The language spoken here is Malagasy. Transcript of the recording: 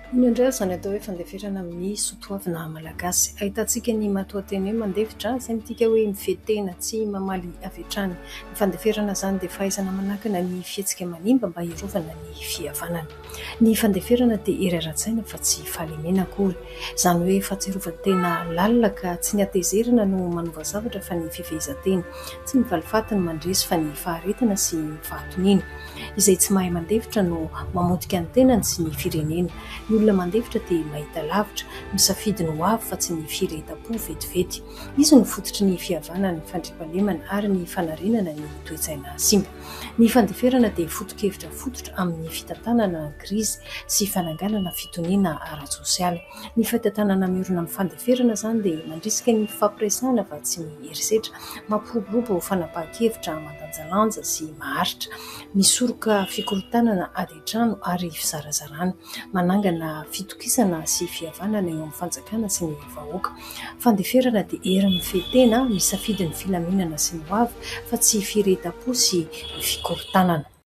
Iny indray izany atao hoe fandeferana amin'ny soatoavina malagasy. Ahitantsika ny matoa-teny hoe mandefitra izay midika hoe mifehy-tena, tsy mamaly avy hatrany. Ny fandeferana izany dia fahaizana manakana ny fihetsika manimba mba hiarovana ny fihavanana. Ny fandeferana dia hery ara-tsaina fa tsy fahalemena akory. Izany hoe fahatsiarovan-tena lalina ka tsy ny hatezerana no manova zavatra fa ny fifehezan-tena. Tsy ny valifatiny mandresy fa ny faharetana sy ny fahatonina. Izay tsy mahay mandefitra no mamodika ny tenany sy ny firenena. Ny olona mandefitra dia mahita lavitra, misafidy ny ho avy fa tsy ny firehetam-po vetivety. Izy no fototry ny fihavanana, ny fandriampahalemana ary ny fanarenana ny toe-tsaina simba. Ny fandeferana dia foto-kevitra fototra amin'ny fitantanana ny krizy sy fananganana fitoniana ara-tsosialy. Ny fitantanana miorina amin'ny fandeferana izany dia mandrisika ny fampiresahana fa tsy miherisetra, mampiroborobo fanapahan-kevitra mandanjalanja sy maharitra, misoroka fikorontanana ady an-trano ary fizarazarana, manangana fitokisana sy fihavanana eo amin'ny fanjakana sy ny vahoaka. Fandeferana dia hery mifehy-tena, misafidy ny filaminana sy ny ho avy fa tsy firehetam-po sy fikorontanana.